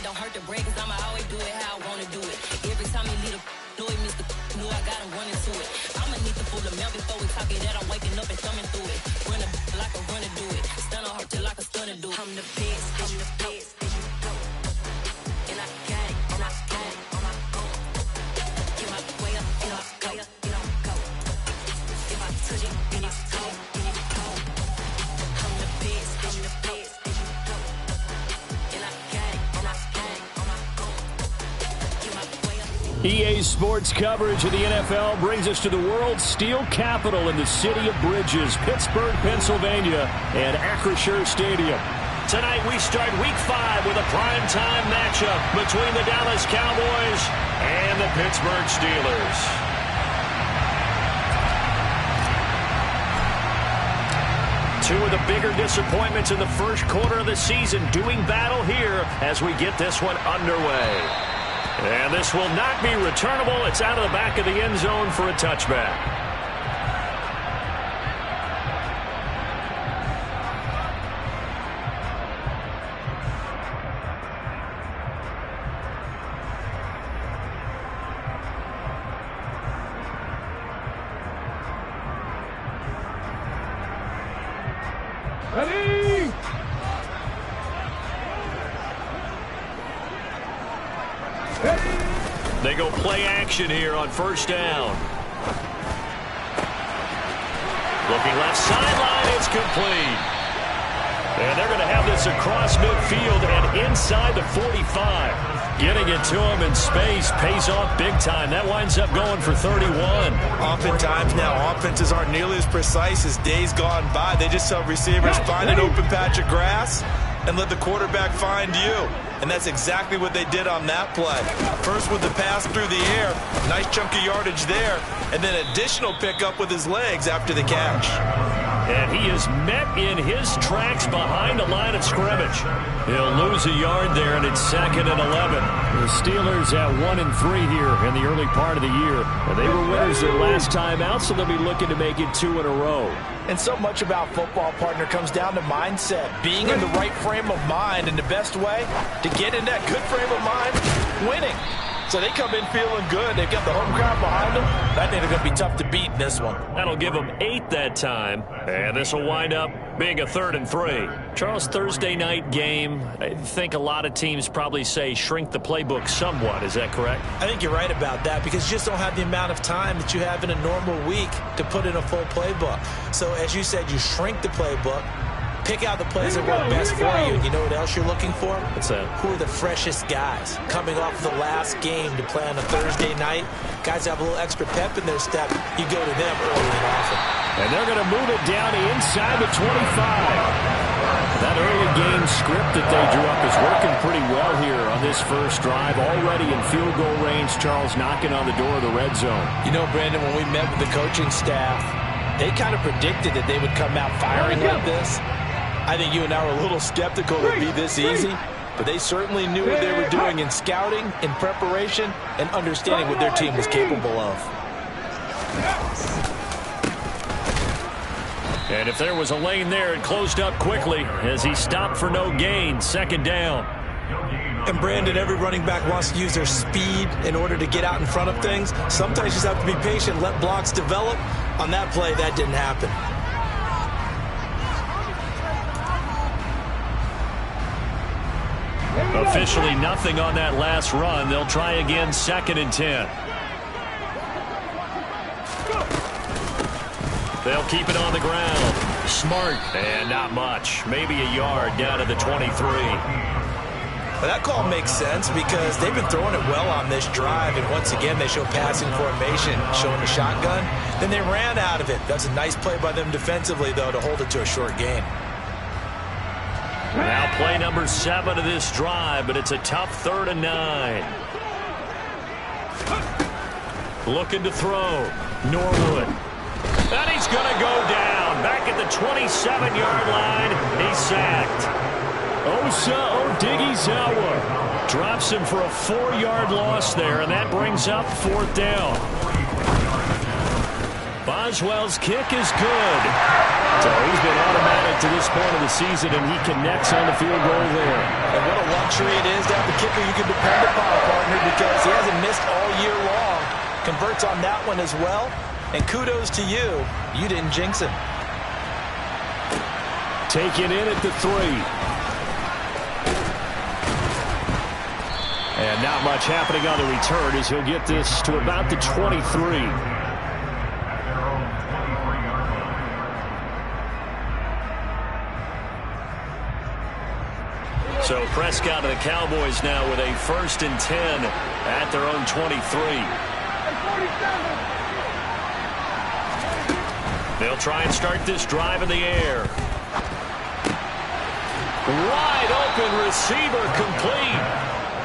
don't hurt the break, cause I'ma always do it how I wanna do it. Every time he lead a know it, Mr. Knew I got him running to it. I'ma need the full amount before we talk it that I'm waking up and thumbing through it. Run a like a runner do it. Stun on her till like a stunner do it. I'm the best, I'm the best, and I got it, and I got it on my own. Get my way up, get off, go, get on, go. If I touch it, then it's cold, then it's cold. I'm the best, I'm the best, and I got it, and I got it on my own. Get my way up. EA Sports coverage of the NFL brings us to the world's steel capital in the city of Bridges, Pittsburgh, Pennsylvania, and Acrisure Stadium. Tonight we start Week 5 with a primetime matchup between the Dallas Cowboys and the Pittsburgh Steelers. Two of the bigger disappointments in the first quarter of the season doing battle here as we get this one underway. And this will not be returnable. It's out of the back of the end zone for a touchback. Ready? They go play action here on first down. Looking left sideline, it's complete. And they're going to have this across midfield and inside the 45. Getting it to him in space pays off big time. That winds up going for 31. Oftentimes now, offenses aren't nearly as precise as days gone by. They just tell receivers, find an open patch of grass and let the quarterback find you. And that's exactly what they did on that play. First with the pass through the air, nice chunk of yardage there, and then additional pickup with his legs after the catch. And he is met in his tracks behind the line of scrimmage. He'll lose a yard there, and it's 2nd and 11. The Steelers at 1-3 here in the early part of the year. And they were winners their last time out, so they'll be looking to make it 2 in a row. And so much about football, partner, comes down to mindset. Being in the right frame of mind, and the best way to get in that good frame of mind, winning. So they come in feeling good. They've got the home crowd behind them. I think they're going to be tough to beat in this one. That'll give them 8 that time. And this will wind up being a 3rd and 3. Charles, Thursday night game, I think a lot of teams probably say shrink the playbook somewhat. Is that correct? I think you're right about that because you just don't have the amount of time that you have in a normal week to put in a full playbook. So as you said, you shrink the playbook. Pick out the plays that work best for you. You know what else you're looking for? What's that? Who are the freshest guys coming off the last game to play on a Thursday night? Guys have a little extra pep in their step. You go to them early and often. And they're going to move it down inside the 25. That early game script that they drew up is working pretty well here on this first drive. Already in field goal range, Charles knocking on the door of the red zone. You know, Brandon, when we met with the coaching staff, they kind of predicted that they would come out firing like this. I think you and I were a little skeptical it would be this easy, but they certainly knew what they were doing in scouting, in preparation, and understanding what their team was capable of. And if there was a lane there, it closed up quickly as he stopped for no gain. 2nd down. And Brandon, every running back wants to use their speed in order to get out in front of things. Sometimes you just have to be patient, let blocks develop. On that play, that didn't happen. Officially nothing on that last run. They'll try again, 2nd and 10. They'll keep it on the ground. Smart. And not much. Maybe a yard down to the 23. But that call makes sense because they've been throwing it well on this drive. And once again, they show passing formation, showing the shotgun. Then they ran out of it. That's a nice play by them defensively, though, to hold it to a short gain. Now play number 7 of this drive, but it's a tough 3rd and 9. Looking to throw. Norwood. And he's going to go down. Back at the 27-yard line. He's sacked. Osa Odighizuwa drops him for a 4-yard loss there, and that brings up 4th down. Boswell's kick is good. So he's been automatic to this point of the season, and he connects on the field goal there. And what a luxury it is to have a kicker you can depend upon, partner, because he hasn't missed all year long. Converts on that one as well. And kudos to you. You didn't jinx him. Taken in at the 3. And not much happening on the return as he'll get this to about the 23. So Prescott and the Cowboys now with a 1st and 10 at their own 23. They'll try and start this drive in the air. Wide open receiver complete.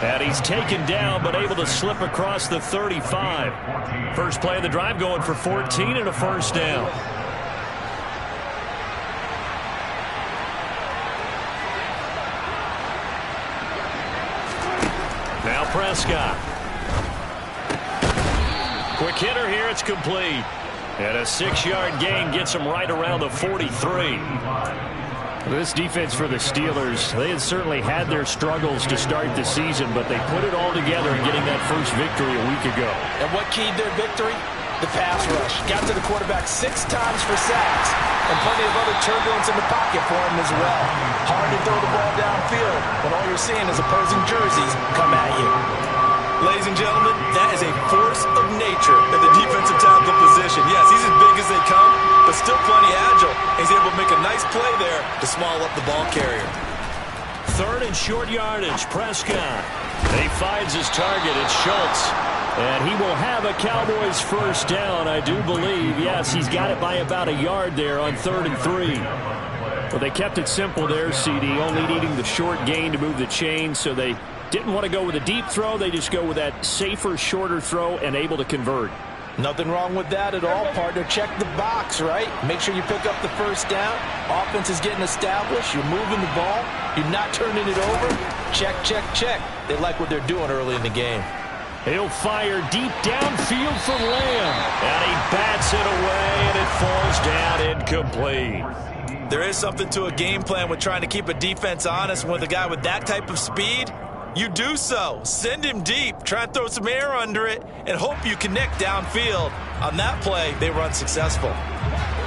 And he's taken down but able to slip across the 35. First play of the drive going for 14 and a 1st down. Now Prescott. Quick hitter here. It's complete. And a 6-yard gain gets him right around the 43. This defense for the Steelers, they had certainly had their struggles to start the season, but they put it all together in getting that first victory a week ago. And what keyed their victory? The pass rush. Got to the quarterback 6 times for sacks, and plenty of other turbulence in the pocket for him as well. Hard to throw the ball downfield when all you're seeing is opposing jerseys come at you. Ladies and gentlemen, that is a force of nature in the defensive tackle position. Yes, he's as big as they come, but still plenty agile. He's able to make a nice play there to small up the ball carrier. 3rd and short yardage. Prescott. He finds his target. It's Schultz. And he will have a Cowboys 1st down, I do believe. Yes, he's got it by about a yard there on 3rd and 3. Well, they kept it simple there, CD, only needing the short gain to move the chain, so they didn't want to go with a deep throw. They just go with that safer, shorter throw and able to convert. Nothing wrong with that at all, partner. Check the box, right? Make sure you pick up the 1st down. Offense is getting established. You're moving the ball. You're not turning it over. Check, check, check. They like what they're doing early in the game. He'll fire deep downfield for Lamb. And he bats it away, and it falls down incomplete. There is something to a game plan with trying to keep a defense honest. With a guy with that type of speed, you do so. Send him deep. Try and throw some air under it and hope you connect downfield. On that play, they were unsuccessful.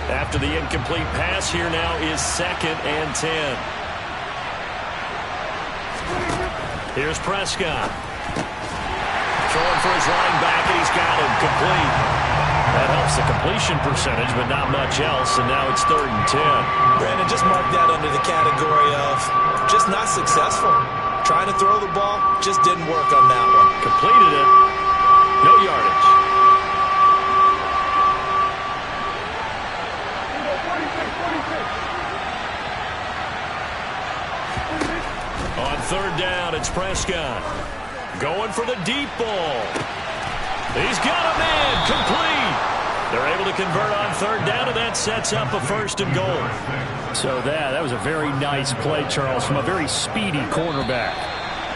After the incomplete pass, here now is 2nd and 10. Here's Prescott. Throwing for his linebacker, and he's got him complete. That helps the completion percentage, but not much else, and now it's 3rd and 10. Brandon, just mark that under the category of just not successful. Trying to throw the ball, just didn't work on that one. Completed it. No yardage. On 3rd down, it's Prescott. Going for the deep ball. He's got a man. Complete. They're able to convert on 3rd down, and that sets up a 1st and goal. So that was a very nice play, Charles, from a very speedy cornerback.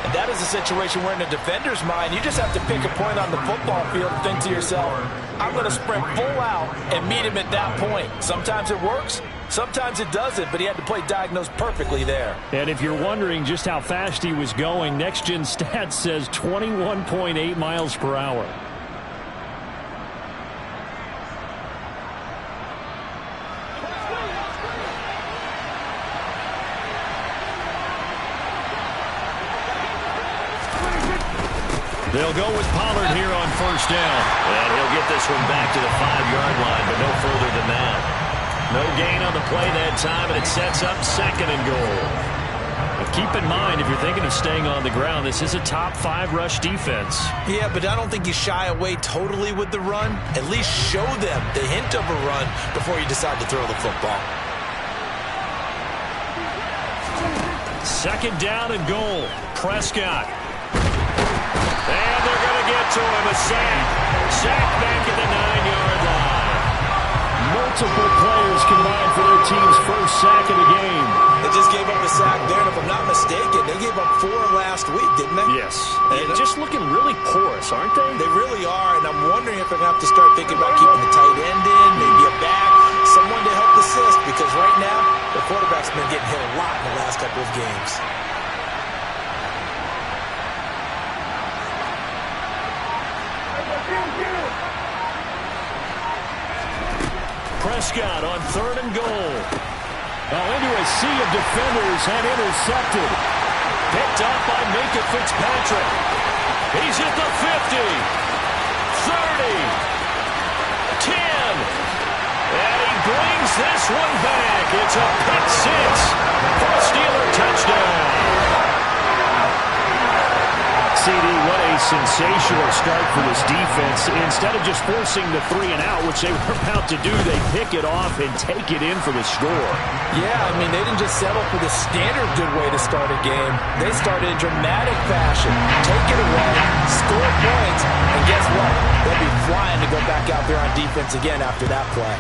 And that is a situation where in a defender's mind, you just have to pick a point on the football field and think to yourself, I'm going to sprint full out and meet him at that point. Sometimes it works. Sometimes it doesn't, but he had to play diagnosed perfectly there. And if you're wondering just how fast he was going, Next Gen Stats says 21.8 miles per hour. They'll go with Pollard here on 1st down. And he'll get this one back to the 5-yard line, but no further than that. No gain on the play that time, and it sets up 2nd and goal. But keep in mind, if you're thinking of staying on the ground, this is a top 5 rush defense. Yeah, but I don't think you shy away totally with the run. At least show them the hint of a run before you decide to throw the football. 2nd down and goal. Prescott. And they're going to get to him. A sack. Sack back at the 9-yard line. Multiple players combined for their team's first sack of the game. They just gave up a sack there, and if I'm not mistaken, they gave up 4 last week, didn't they? Yes. And just looking really porous, aren't they? They really are, and I'm wondering if they're going to have to start thinking about keeping the tight end in, maybe a back, someone to help assist, because right now, the quarterback's been getting hit a lot in the last couple of games. Prescott on 3rd and goal. Now into a sea of defenders and intercepted. Picked up by Minka Fitzpatrick. He's at the 50, 30, 10. And he brings this one back. It's a pick six for a Steeler touchdown. CD, what a sensational start for this defense. Instead of just forcing the 3 and out, which they were about to do, they pick it off and take it in for the score. Yeah, I mean, they didn't just settle for the standard good way to start a game. They started in dramatic fashion. Take it away, score points, and guess what? They'll be flying to go back out there on defense again after that play.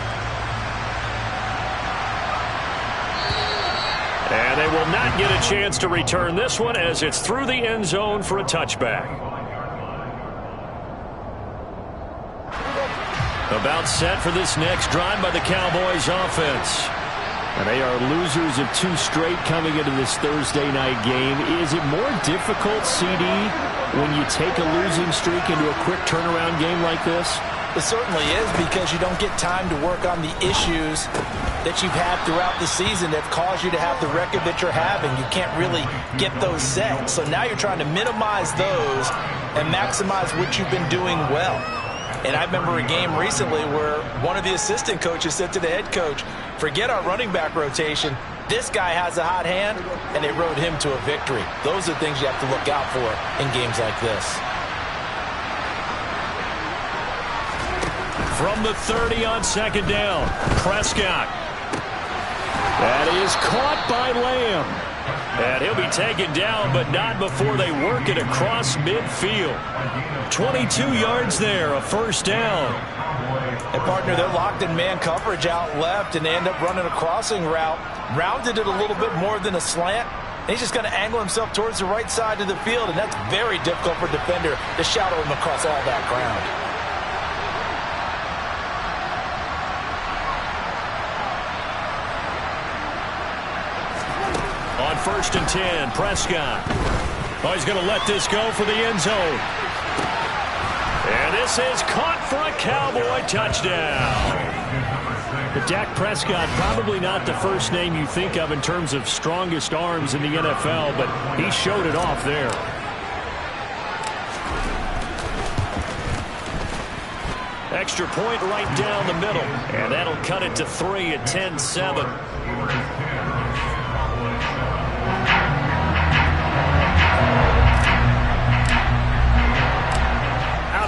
And they will not get a chance to return this one as it's through the end zone for a touchback. About set for this next drive by the Cowboys offense. And they are losers of 2 straight coming into this Thursday night game. Is it more difficult, CD, when you take a losing streak into a quick turnaround game like this? It certainly is, because you don't get time to work on the issues that you've had throughout the season that caused you to have the record that you're having. You can't really get those set. So now you're trying to minimize those and maximize what you've been doing well. And I remember a game recently where one of the assistant coaches said to the head coach, forget our running back rotation. This guy has a hot hand, and it rode him to a victory. Those are things you have to look out for in games like this. From the 30 on 2nd down, Prescott. That is caught by Lamb. And he'll be taken down, but not before they work it across midfield. 22 yards there, a 1st down. And partner, they're locked in man coverage out left, and they end up running a crossing route. Rounded it a little bit more than a slant. And he's just going to angle himself towards the right side of the field, and that's very difficult for a defender to shadow him across all that ground. On 1st and 10, Prescott. Oh, he's going to let this go for the end zone. And this is caught for a Cowboy touchdown. But Dak Prescott, probably not the first name you think of in terms of strongest arms in the NFL, but he showed it off there. Extra point right down the middle. And that'll cut it to 3 at 10-7.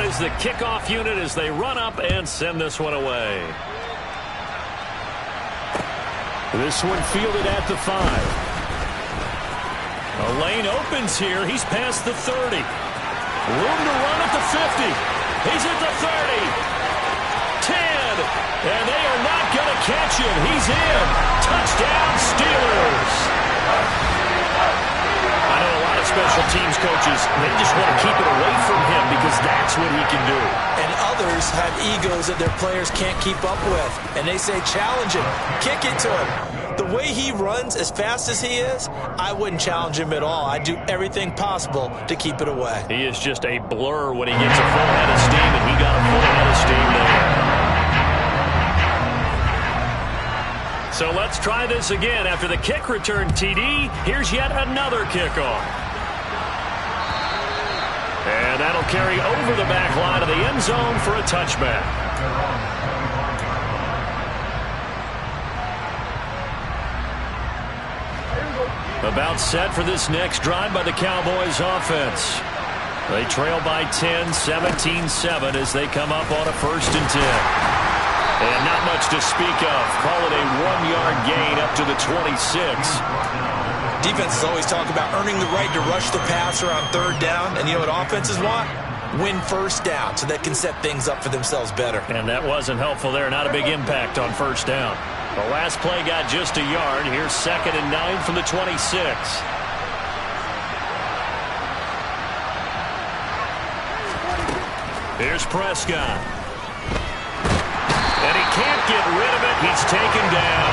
Is the kickoff unit as they run up and send this one away. This one fielded at the 5. A lane opens here. He's past the 30. Room to run at the 50. He's at the 30. 10. And they are not going to catch him. He's in. Touchdown, Steelers. I know a lot of special teams coaches, they just want to keep it away from him because that's what he can do. And others have egos that their players can't keep up with. And they say, challenge him, kick it to him. The way he runs as fast as he is, I wouldn't challenge him at all. I'd do everything possible to keep it away. He is just a blur when he gets a full head of steam, and he got a full head of steam there. So let's try this again. After the kick return TD, here's yet another kickoff. And that'll carry over the back line of the end zone for a touchback. About set for this next drive by the Cowboys offense. They trail by 10, 17-7 as they come up on a 1st and 10. And not much to speak of. Call it a 1-yard gain up to the 26. Defenses always talk about earning the right to rush the passer on 3rd down. And you know what offenses want? Win 1st down so they can set things up for themselves better. And that wasn't helpful there. Not a big impact on 1st down. The last play got just a yard. Here's 2nd and 9 from the 26. Here's Prescott. And he can't get rid of it. He's taken down.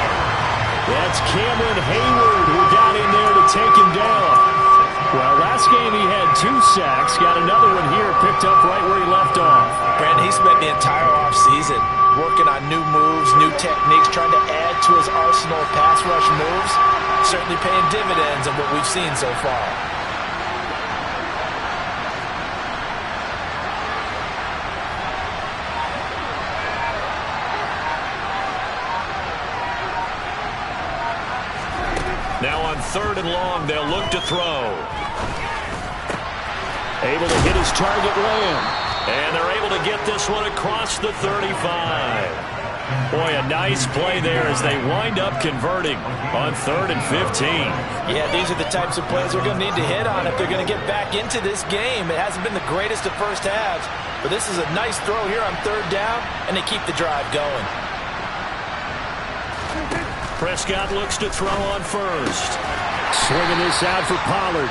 That's Cameron Hayward who got in there to take him down. Well, last game he had 2 sacks. Got another one here picked up right where he left off. Brandon, he spent the entire offseason working on new moves, new techniques, trying to add to his arsenal of pass rush moves. Certainly paying dividends in what we've seen so far. Now on 3rd and long, they'll look to throw. Able to hit his target Lamb. And they're able to get this one across the 35. Boy, a nice play there as they wind up converting on 3rd and 15. Yeah, these are the types of plays they're going to need to hit on if they're going to get back into this game. It hasn't been the greatest of first halves, but this is a nice throw here on 3rd down, and they keep the drive going. Prescott looks to throw on 1st. Swinging this out for Pollard.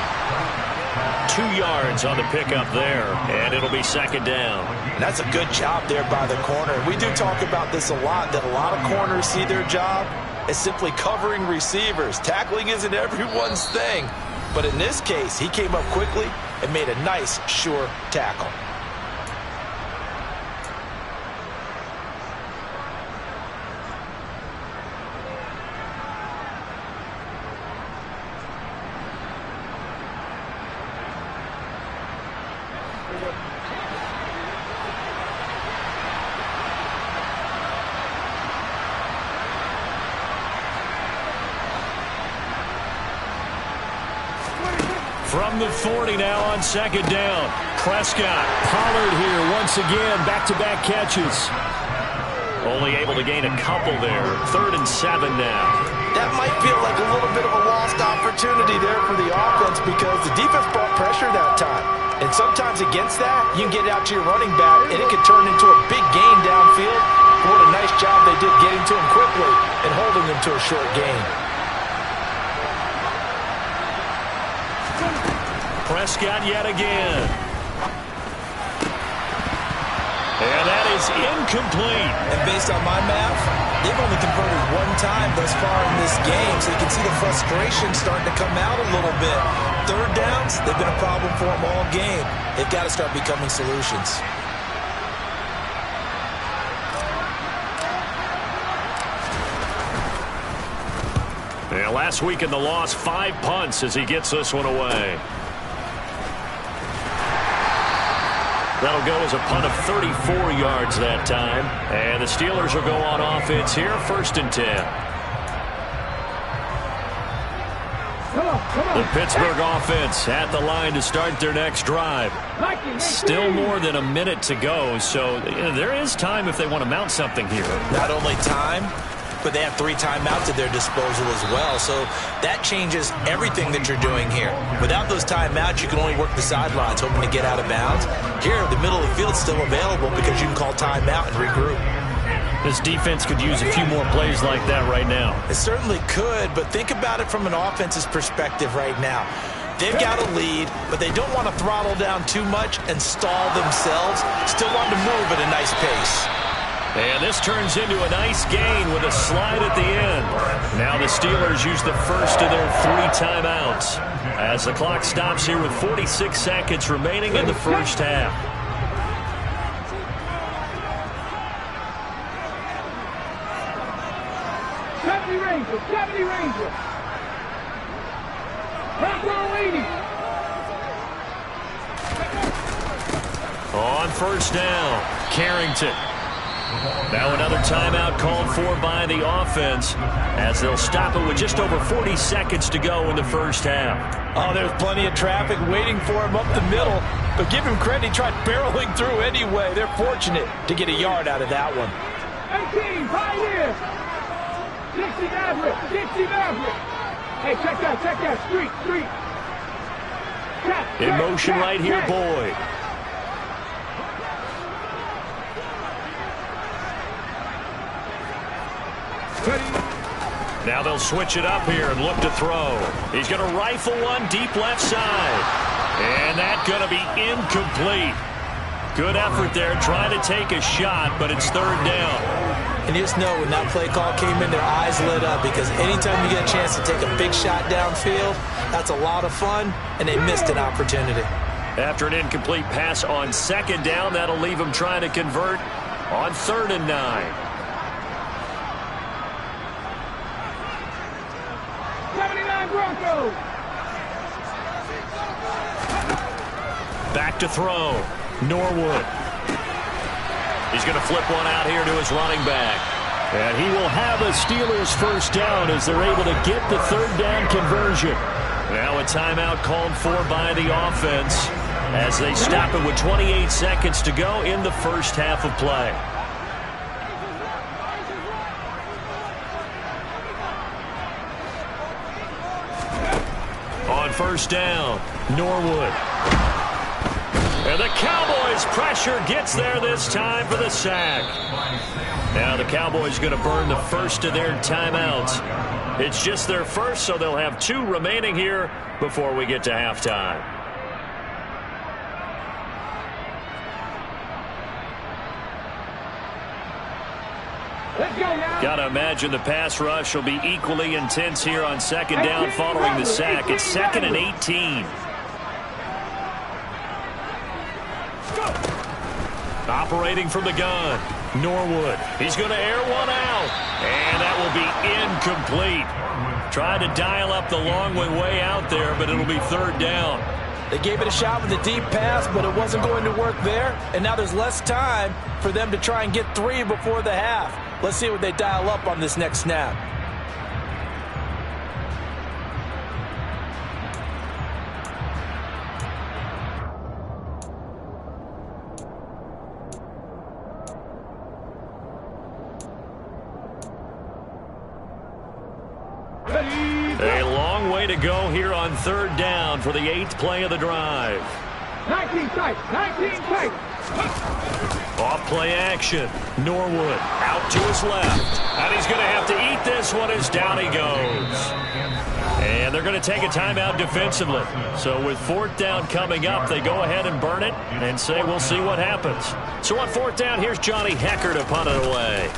2 yards on the pickup there, and it'll be 2nd down. And that's a good job there by the corner. We do talk about this a lot, that a lot of corners see their job as simply covering receivers. Tackling isn't everyone's thing, but in this case, he came up quickly and made a nice, sure tackle. From the 40 now on 2nd down. Prescott, Pollard here once again, back-to-back catches. Only able to gain a couple there. 3rd and 7 now. That might feel like a little bit of a lost opportunity there for the offense because the defense brought pressure that time. And sometimes against that, you can get out to your running back, and it can turn into a big gain downfield. What a nice job they did getting to him quickly and holding him to a short gain. Prescott yet again. And that is incomplete. And based on my math, they've only converted 1 time thus far in this game, so you can see the frustration starting to come out a little bit. 3rd downs, they've been a problem for them all game. They've got to start becoming solutions. Yeah, last week in the loss, 5 punts as he gets this one away. That'll go as a punt of 34 yards that time. And the Steelers will go on offense here, 1st and 10. The Pittsburgh offense at the line to start their next drive. Still more than a minute to go, so there is time if they want to mount something here. Not only time, but they have 3 timeouts at their disposal as well. So that changes everything that you're doing here. Without those timeouts, you can only work the sidelines, hoping to get out of bounds. Here, the middle of the field is still available because you can call timeout and regroup. This defense could use a few more plays like that right now. It certainly could, but think about it from an offense's perspective right now. They've got a lead, but they don't want to throttle down too much and stall themselves. Still want to move at a nice pace. And this turns into a nice gain with a slide at the end. Now the Steelers use the first of their 3 timeouts as the clock stops here with 46 seconds remaining in the first half. Deputy Ranger. On 1st down, Carrington. Now another timeout called for by the offense as they'll stop it with just over 40 seconds to go in the first half. Oh, there's plenty of traffic waiting for him up the middle, but give him credit, he tried barreling through anyway. They're fortunate to get a yard out of that one. 18, Pioneer. Dixie Maverick. Hey, check that, street. In motion right here, Boyd. Now they'll switch it up here and look to throw. He's going to rifle one deep left side. And that's going to be incomplete. Good effort there, trying to take a shot, but it's third down. And you just know when that play call came in, their eyes lit up, because anytime you get a chance to take a big shot downfield, that's a lot of fun, and they missed an opportunity. After an incomplete pass on second down, that'll leave them trying to convert on 3rd and 9. Broncos. Back to throw. Norwood. He's going to flip one out here to his running back. And he will have a Steelers first down as they're able to get the 3rd down conversion. Now a timeout called for by the offense as they stop it with 28 seconds to go in the first half of play. On first down, Norwood. And the Cowboys' pressure gets there this time for the sack. Now the Cowboys going to burn the first of their timeouts. It's just their first, so they'll have 2 remaining here before we get to halftime. Got to imagine the pass rush will be equally intense here on second down following the sack. It's 2nd and 18. Operating from the gun, Norwood. He's going to air one out, and that will be incomplete. Tried to dial up the long way out there, but it'll be 3rd down. They gave it a shot with a deep pass, but it wasn't going to work there, and now there's less time for them to try and get 3 before the half. Let's see what they dial up on this next snap. A long way to go here on 3rd down for the 8th play of the drive. 19 tight, 19 tight. Off play action. Norwood out to his left. And he's going to have to eat this one as down he goes. And they're going to take a timeout defensively. So with 4th down coming up, they go ahead and burn it and say we'll see what happens. So on 4th down, here's Johnny Hecker to punt it away.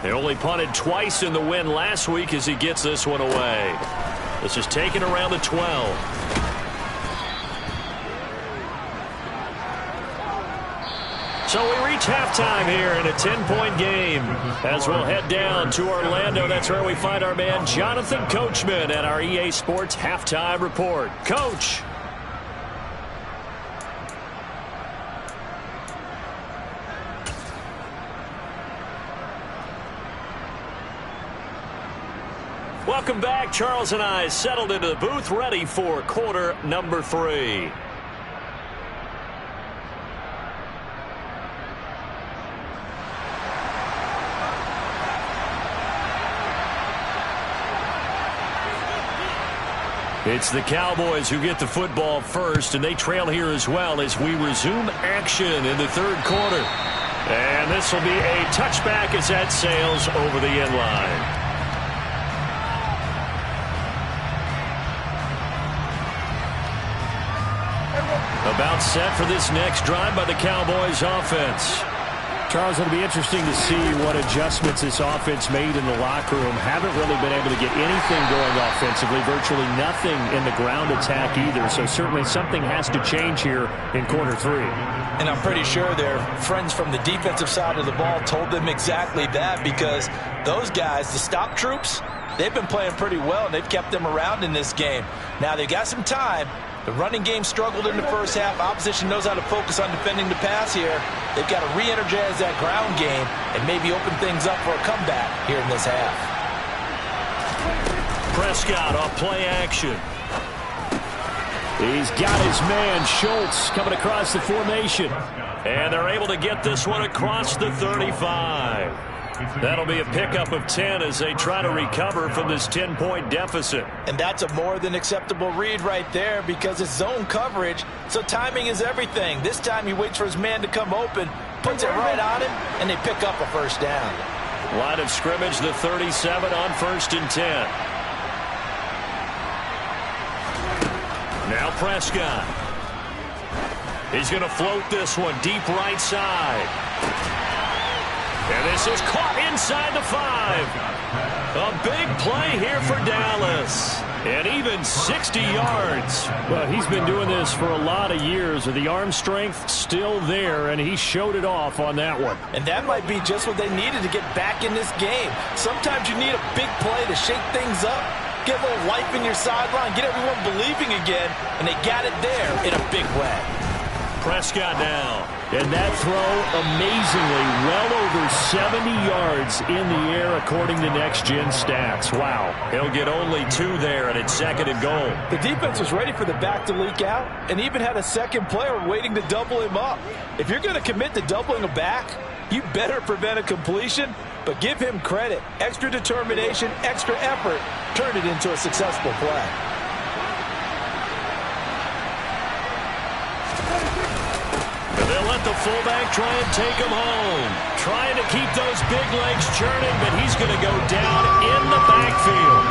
They only punted twice in the win last week as he gets this one away. This is taken around the 12. So we reach halftime here in a 10-point game as we'll head down to Orlando. That's where we find our man Jonathan Coachman at our EA Sports Halftime Report. Coach. Welcome back. Charles and I settled into the booth, ready for quarter number 3. It's the Cowboys who get the football first, and they trail here as well as we resume action in the 3rd quarter. And this will be a touchback as that sails over the end line. About set for this next drive by the Cowboys offense. Charles, it'll be interesting to see what adjustments this offense made in the locker room. Haven't really been able to get anything going offensively, virtually nothing in the ground attack either. So certainly something has to change here in quarter 3. And I'm pretty sure their friends from the defensive side of the ball told them exactly that, because those guys, the stop troops, they've been playing pretty well, and they've kept them around in this game. Now they've got some time. The running game struggled in the first half. Opposition knows how to focus on defending the pass here. They've got to re-energize that ground game and maybe open things up for a comeback here in this half. Prescott off play action. He's got his man, Schultz, coming across the formation. And they're able to get this one across the 35. That'll be a pickup of 10 as they try to recover from this 10-point deficit. And that's a more than acceptable read right there, because it's zone coverage, so timing is everything. This time he waits for his man to come open, puts it right on him, and they pick up a first down. Line of scrimmage, the 37 on 1st and 10. Now Prescott. He's going to float this one deep right side. And this is caught inside the 5. A big play here for Dallas. And even 60 yards. Well, he's been doing this for a lot of years. With the arm strength still there, and he showed it off on that one. And that might be just what they needed to get back in this game. Sometimes you need a big play to shake things up, get a little life in your sideline, get everyone believing again, and they got it there in a big way. Prescott now. And that throw, amazingly, well over 70 yards in the air, according to Next Gen Stats. Wow. He'll get only 2 there, and it's 2nd and goal. The defense was ready for the back to leak out and even had a second player waiting to double him up. If you're going to commit to doubling a back, you better prevent a completion, but give him credit. Extra determination, extra effort, turned it into a successful play. They'll let the fullback try and take him home. Trying to keep those big legs churning, but he's going to go down in the backfield.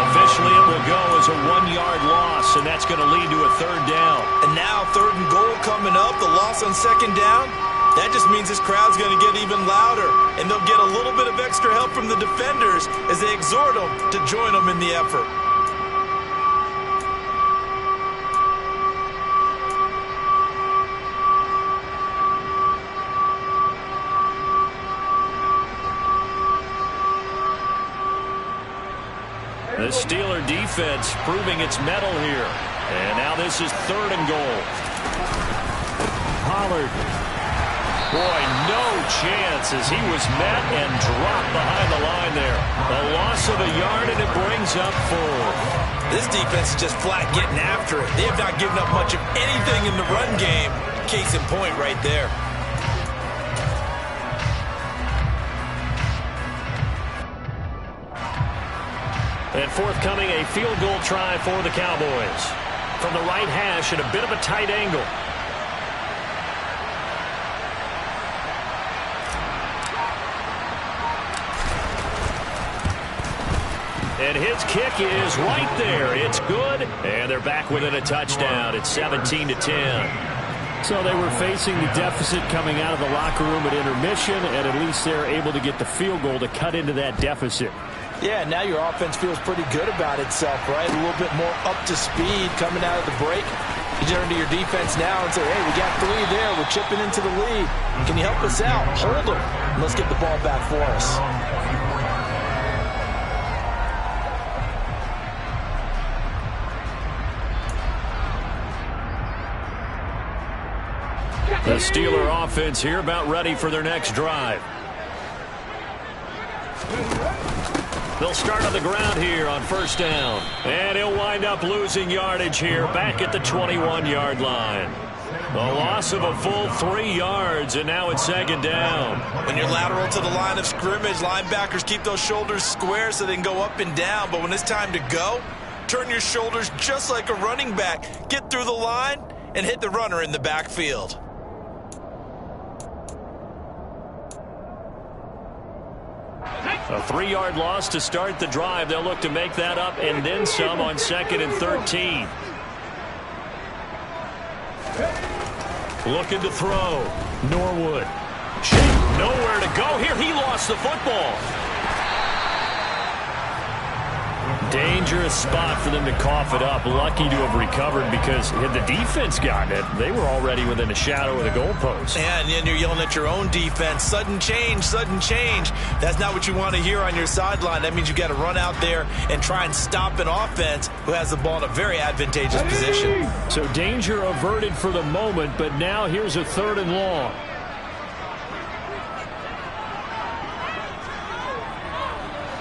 Officially, it will go as a 1-yard loss, and that's going to lead to a 3rd down. And now 3rd and goal coming up, the loss on 2nd down. That just means this crowd's going to get even louder, and they'll get a little bit of extra help from the defenders as they exhort them to join them in the effort. The Steeler defense proving its mettle here. And now this is 3rd and goal. Pollard. Boy, no chance as he was met and dropped behind the line there. A loss of a yard, and it brings up 4. This defense is just flat getting after it. They have not given up much of anything in the run game. Case in point right there. And forthcoming, a field goal try for the Cowboys. From the right hash at a bit of a tight angle. And his kick is right there. It's good. And they're back within a touchdown. It's 17-10. So they were facing the deficit coming out of the locker room at intermission, and at least they're able to get the field goal to cut into that deficit. Yeah, now your offense feels pretty good about itself, right? A little bit more up to speed coming out of the break. You turn to your defense now and say, hey, we got 3 there. We're chipping into the lead. Can you help us out? Hold them. Let's get the ball back for us. The Steeler offense here about ready for their next drive. They'll start on the ground here on 1st down. And he'll wind up losing yardage here back at the 21-yard line. A loss of a full 3 yards, and now it's 2nd down. When you're lateral to the line of scrimmage, linebackers keep those shoulders square so they can go up and down. But when it's time to go, turn your shoulders just like a running back. Get through the line and hit the runner in the backfield. A 3-yard loss to start the drive. They'll look to make that up and then some on 2nd and 13. Looking to throw. Norwood. Nowhere to go here. He lost the football. Dangerous spot for them to cough it up. Lucky to have recovered because had the defense gotten it, they were already within a shadow of the goalpost. Yeah, and then you're yelling at your own defense. Sudden change, sudden change. That's not what you want to hear on your sideline. That means you got to run out there and try and stop an offense who has the ball in a very advantageous position. So danger averted for the moment, but now here's a 3rd and long.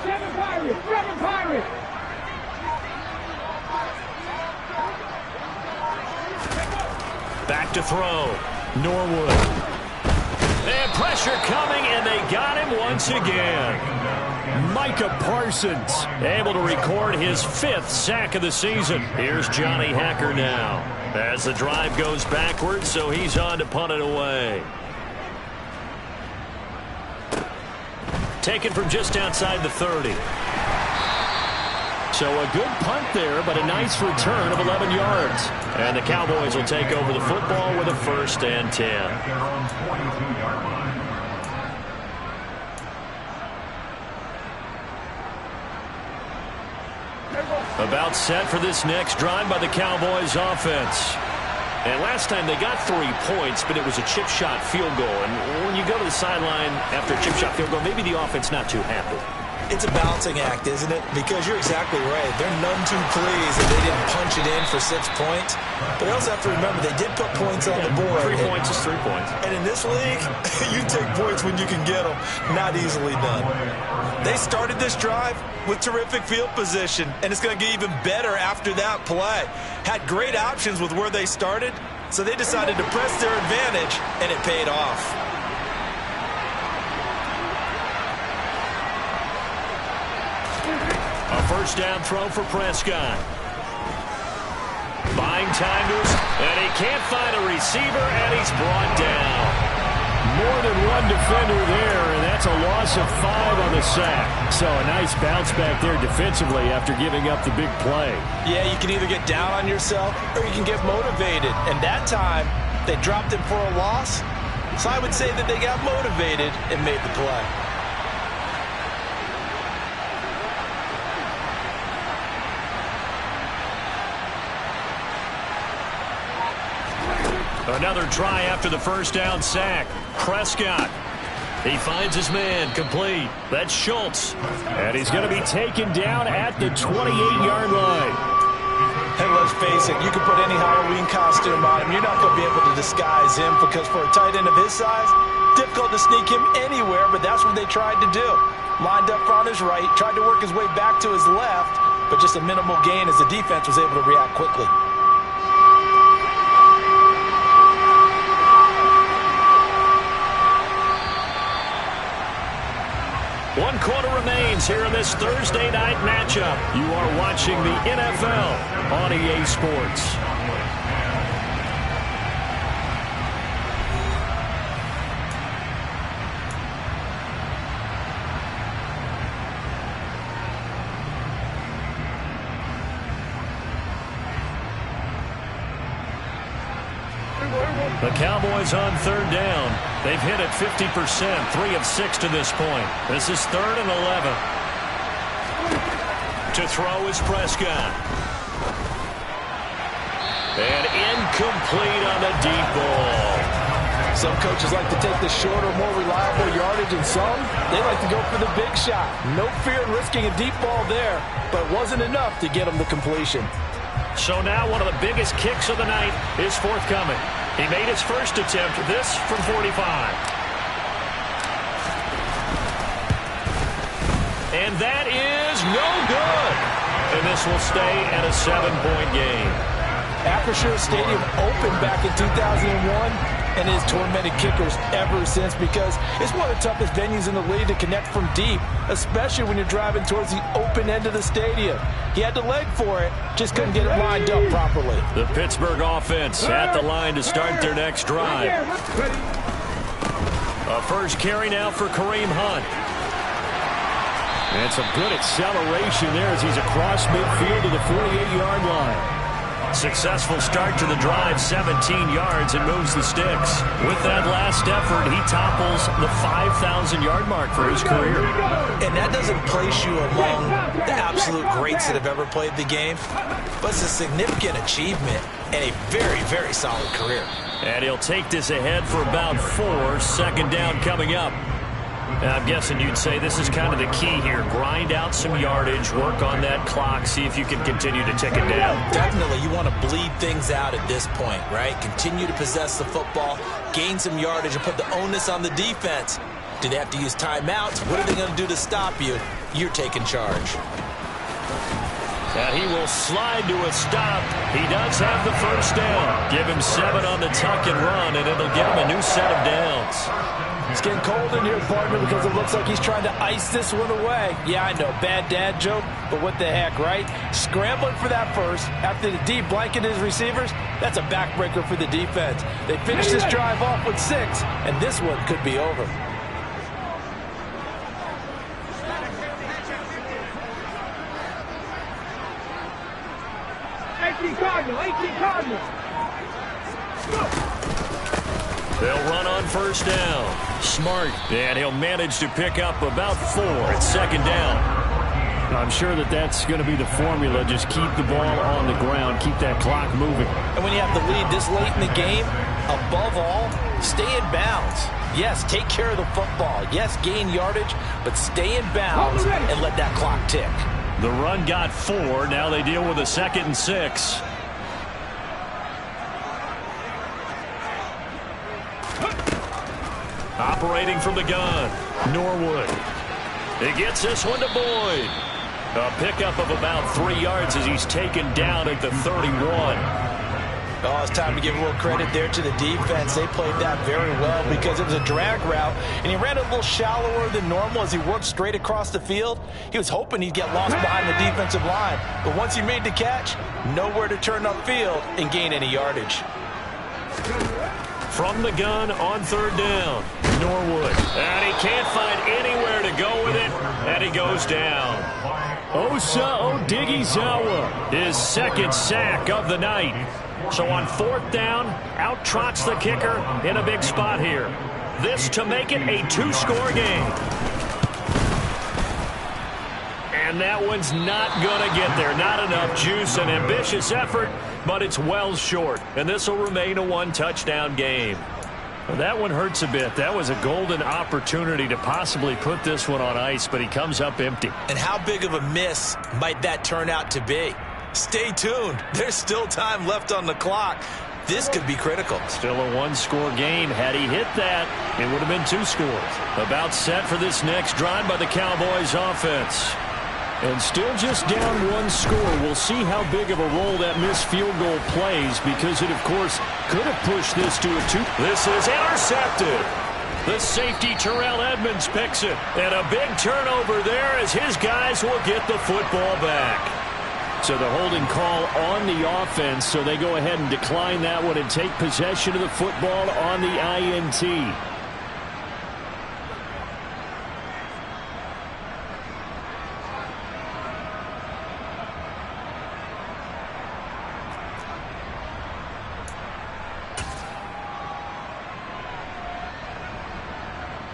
Seven Pirates! Back to throw. Norwood. And pressure coming, and they got him once again. Micah Parsons able to record his 5th sack of the season. Here's Johnny Hacker now as the drive goes backwards, so he's on to punt it away. Taken from just outside the 30. So a good punt there, but a nice return of 11 yards. And the Cowboys will take over the football with a 1st and 10. About set for this next drive by the Cowboys offense. And last time they got 3 points, but it was a chip shot field goal. And when you go to the sideline after a chip shot field goal, maybe the offense not too happy. It's a balancing act, isn't it? Because you're exactly right. They're none too pleased that they didn't punch it in for 6 points. But I also have to remember they did put points on the board. 3 points is 3 points. And in this league, you take points when you can get them. Not easily done. They started this drive with terrific field position, and it's going to get even better after that play. Had great options with where they started, so they decided to press their advantage, and it paid off. A 1st down throw for Prescott. Buying time to us, and he can't find a receiver, and he's brought down. More than one defender there, and that's a loss of 5 on the sack. So a nice bounce back there defensively after giving up the big play. Yeah, you can either get down on yourself or you can get motivated. And that time, they dropped him for a loss. So I would say that they got motivated and made the play. Another try after the 1st down sack. Prescott. He finds his man, complete. That's Schultz. And he's going to be taken down at the 28-yard line. And let's face it, you can put any Halloween costume on him. You're not going to be able to disguise him because for a tight end of his size, difficult to sneak him anywhere, but that's what they tried to do. Lined up on his right, tried to work his way back to his left, but just a minimal gain as the defense was able to react quickly. One quarter remains here in this Thursday night matchup. You are watching the NFL on EA Sports. The Cowboys on 3rd down. They've hit it 50%, 3 of 6 to this point. This is 3rd and 11. To throw is Prescott. And incomplete on the deep ball. Some coaches like to take the shorter, more reliable yardage, and some, they like to go for the big shot. No fear in risking a deep ball there, but it wasn't enough to get them the completion. So now one of the biggest kicks of the night is forthcoming. He made his first attempt, this from 45. And that is no good. And this will stay at a 7-point game. Acrisure Stadium opened back in 2001 and has tormented kickers ever since because it's one of the toughest venues in the league to connect from deep, especially when you're driving towards the open end of the stadium. He had the leg for it, just couldn't get it lined up properly. The Pittsburgh offense at the line to start their next drive. A first carry now for Kareem Hunt. And some good acceleration there as he's across midfield to the 48-yard line. Successful start to the drive, 17 yards, and moves the sticks. With that last effort, he topples the 5,000-yard mark for his career. And that doesn't place you among the absolute greats that have ever played the game, but it's a significant achievement and a very, very solid career. And he'll take this ahead for about 4. 2nd down coming up. And I'm guessing you'd say this is kind of the key here. Grind out some yardage, work on that clock, see if you can continue to tick it down. Definitely, you want to bleed things out at this point, right? Continue to possess the football, gain some yardage, and put the onus on the defense. Do they have to use timeouts? What are they going to do to stop you? You're taking charge. And he will slide to a stop. He does have the first down. Give him 7 on the tuck and run, and it'll give him a new set of downs. It's getting cold in here, partner, because it looks like he's trying to ice this one away. Yeah, I know, bad dad joke, but what the heck, right? Scrambling for that first after the deep blanket his receivers, that's a backbreaker for the defense. They finished this drive off with 6, and this one could be over. They'll run on first down. Smart. And he'll manage to pick up about 4 at second down. I'm sure that's going to be the formula. Just keep the ball on the ground. Keep that clock moving. And when you have the lead this late in the game, above all, stay in bounds. Yes, take care of the football. Yes, gain yardage, but stay in bounds and let that clock tick. The run got 4. Now they deal with a 2nd and 6. Operating from the gun, Norwood. He gets this one to Boyd. A pickup of about 3 yards as he's taken down at the 31. Oh, it's time to give a little credit there to the defense. They played that very well because it was a drag route, and he ran a little shallower than normal as he worked straight across the field. He was hoping he'd get lost behind the defensive line, but once he made the catch, nowhere to turn upfield and gain any yardage. From the gun on 3rd down, Norwood. And he can't find anywhere to go with it, and he goes down. Osa Odighizuwa, his 2nd sack of the night. So on 4th down, out trots the kicker in a big spot here. This to make it a 2-score game. And that one's not going to get there. Not enough juice, an ambitious effort, but it's well short. And this will remain a 1-touchdown game. Well, that one hurts a bit. That was a golden opportunity to possibly put this one on ice, but he comes up empty. And how big of a miss might that turn out to be? Stay tuned. There's still time left on the clock. This could be critical. Still a 1-score game. Had he hit that, it would have been 2 scores. About set for this next drive by the Cowboys offense. And still just down 1 score. We'll see how big of a role that missed field goal plays because it, of course, could have pushed this to a 2. This is intercepted. The safety, Terrell Edmonds, picks it. And a big turnover there as his guys will get the football back. So the holding call on the offense, so they go ahead and decline that one and take possession of the football on the INT.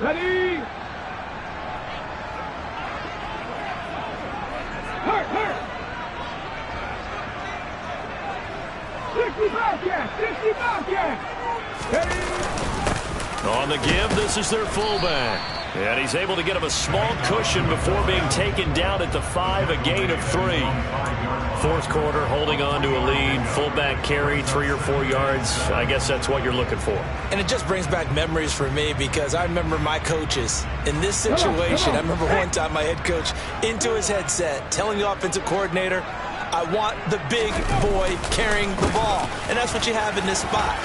Ready? Hurt, hurt. 60 Bobcats. Ready? On the give, this is their fullback. And he's able to get him a small cushion before being taken down at the 5, a gain of 3. 4th quarter, holding on to a lead. Fullback carry, 3 or 4 yards. I guess that's what you're looking for. And it just brings back memories for me because I remember my coaches in this situation. I remember one time my head coach into his headset telling the offensive coordinator, I want the big boy carrying the ball. And that's what you have in this spot.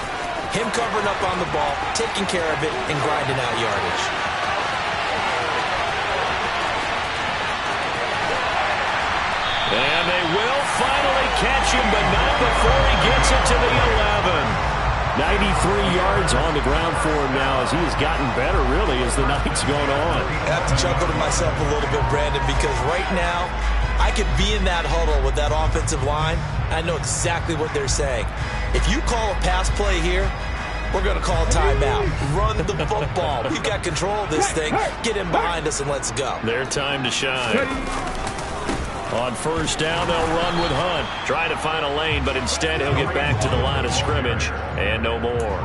Him covering up on the ball, taking care of it, and grinding out yardage. And they will finally catch him, but not before he gets it to the 11. 93 yards on the ground for him now as he has gotten better, really, as the night's gone on. I have to chuckle to myself a little bit, Brandon, because right now I could be in that huddle with that offensive line. I know exactly what they're saying. If you call a pass play here, we're going to call a timeout. Run the football. We've got control of this thing. Get in behind us and let's go. Their time to shine. On 1st down, they'll run with Hunt. Trying to find a lane, but instead he'll get back to the line of scrimmage. And no more.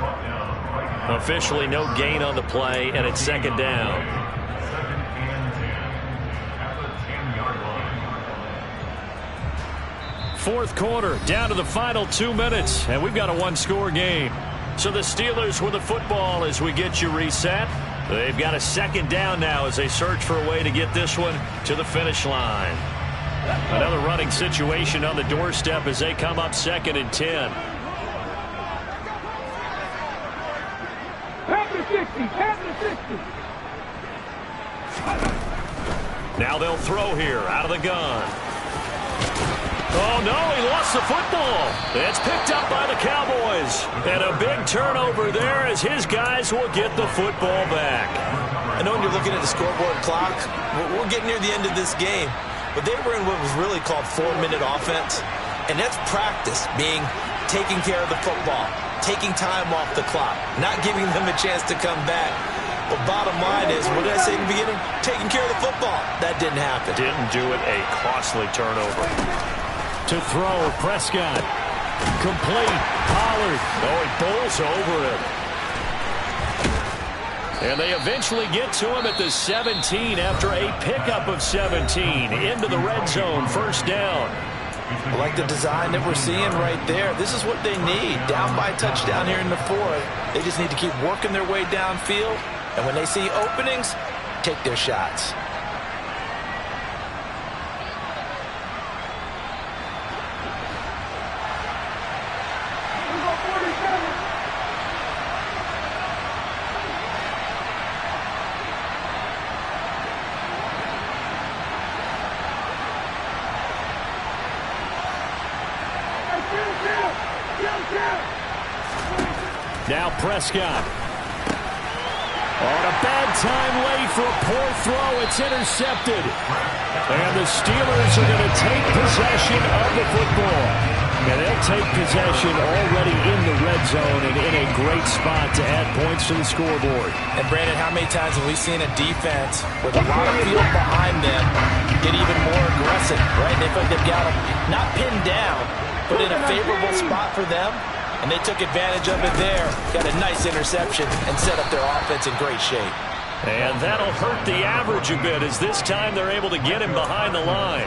Officially no gain on the play, and it's 2nd down. Fourth quarter, down to the final 2 minutes, and we've got a 1-score game. So the Steelers with the football as we get you reset. They've got a 2nd down now as they search for a way to get this one to the finish line. Another running situation on the doorstep as they come up 2nd and 10. Pass the 60. Now they'll throw here out of the gun. Oh, no, he lost the football. It's picked up by the Cowboys. And a big turnover there as his guys will get the football back. I know when you're looking at the scoreboard clock, we're getting near the end of this game. But they were in what was really called 4-minute offense. And that's practice, being taking care of the football, taking time off the clock, not giving them a chance to come back. But bottom line is, what did I say in the beginning? Taking care of the football. That didn't happen. Didn't do it. A costly turnover. To throw, Prescott. Complete. Pollard. Oh, he bowls over him. And they eventually get to him at the 17 after a pickup of 17 into the red zone. First down. I like the design that we're seeing right there. This is what they need. Down by a touchdown here in the fourth. They just need to keep working their way downfield. And when they see openings, take their shots. Now Prescott. On a bad time late for a poor throw. It's intercepted. And the Steelers are going to take possession of the football. And they'll take possession already in the red zone and in a great spot to add points to the scoreboard. And Brandon, how many times have we seen a defense with a lot of field behind them get even more aggressive, right? They feel like they've got them not pinned down, but in a favorable spot for them. And they took advantage of it there. Got a nice interception and set up their offense in great shape. And that'll hurt the average a bit as this time they're able to get him behind the line.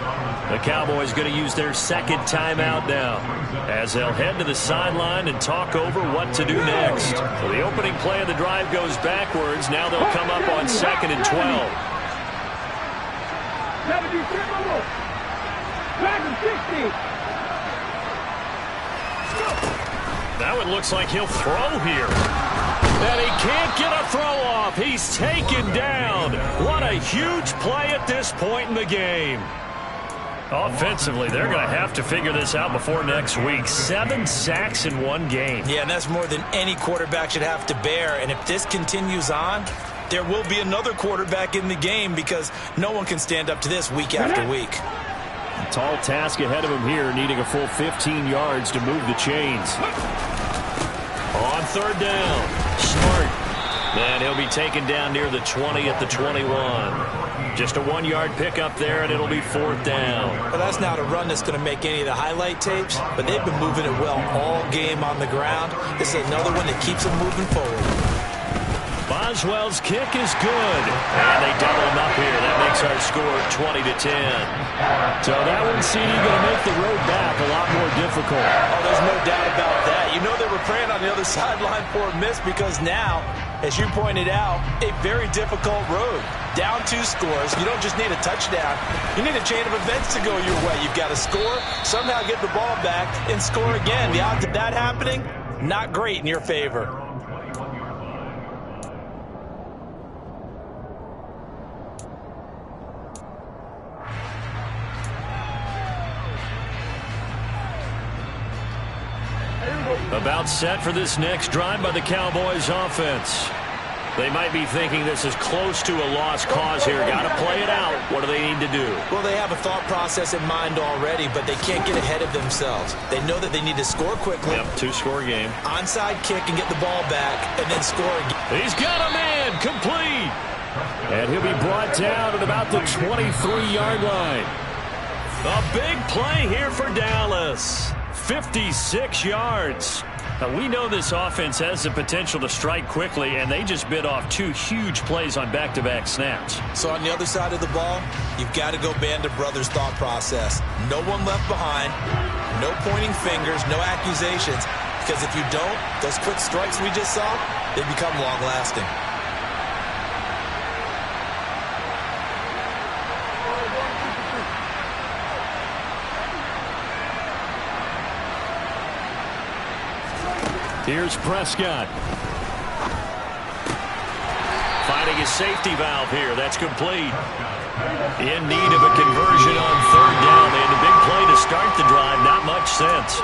The Cowboys going to use their second timeout now as they'll head to the sideline and talk over what to do next. So the opening play of the drive goes backwards. Now they'll come up on 2nd and 12. 60. Now it looks like he'll throw here. And he can't get a throw off. He's taken down. What a huge play at this point in the game. Offensively, they're going to have to figure this out before next week. 7 sacks in one game. Yeah, and that's more than any quarterback should have to bear. And if this continues on, there will be another quarterback in the game because no one can stand up to this week after week. A tall task ahead of him here, needing a full 15 yards to move the chains. On 3rd down, Smart. And he'll be taken down near the 20 at the 21. Just a 1-yard pickup there, and it'll be 4th down. Well, that's not a run that's going to make any of the highlight tapes, but they've been moving it well all game on the ground. This is another one that keeps them moving forward. Boswell's kick is good. And they double him up here. That makes our score 20-10. So that one, CD, going to make the road back a lot more difficult. Oh, there's no doubt about that. You know they were praying on the other sideline for a miss because now, as you pointed out, a very difficult road. Down 2 scores. You don't just need a touchdown. You need a chain of events to go your way. You've got to score, somehow get the ball back, and score again. The odds of that happening, not great in your favor. About set for this next drive by the Cowboys offense. They might be thinking this is close to a lost cause here. Got to play it out. What do they need to do? Well, they have a thought process in mind already, but they can't get ahead of themselves. They know that they need to score quickly. Yep, 2-score game. Onside kick and get the ball back, and then score again. He's got a man. Complete. And he'll be brought down at about the 23-yard line. A big play here for Dallas. 56 yards. Now, we know this offense has the potential to strike quickly, and they just bit off 2 huge plays on back-to-back snaps. So on the other side of the ball, you've got to go Band of Brothers thought process. No one left behind, no pointing fingers, no accusations, because if you don't, those quick strikes we just saw, they become long-lasting. Here's Prescott. Finding his safety valve here. That's complete. In need of a conversion on 3rd down. They had a big play to start the drive. Not much sense.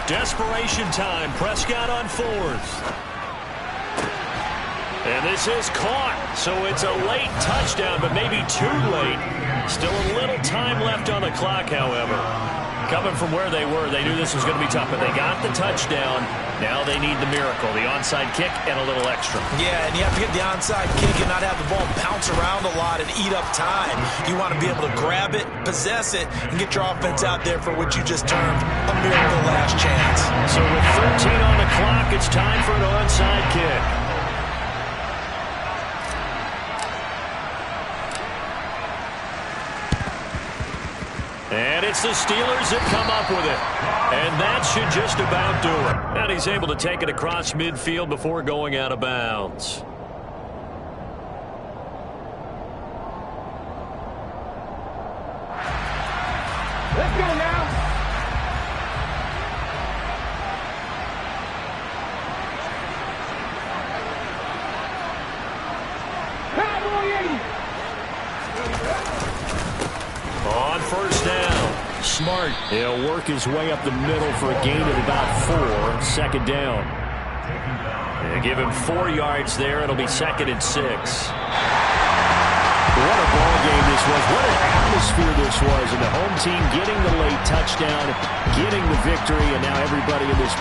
Desperation time. Prescott on 4th. And this is caught, so it's a late touchdown, but maybe too late. Still a little time left on the clock, however. Coming from where they were, they knew this was going to be tough, but they got the touchdown. Now they need the miracle, the onside kick and a little extra. Yeah, and you have to get the onside kick and not have the ball bounce around a lot and eat up time. You want to be able to grab it, possess it, and get your offense out there for what you just termed a miracle last chance. So with 13 on the clock, it's time for an onside kick. And it's the Steelers that come up with it. And that should just about do it. And he's able to take it across midfield before going out of bounds. Let's go now. On first down. Smart. He'll work his way up the middle for a gain of about 4. Second down. They give him 4 yards there. It'll be 2nd and 6. What a ball game this was. What an atmosphere this was. And the home team getting the late touchdown, getting the victory, and now everybody in this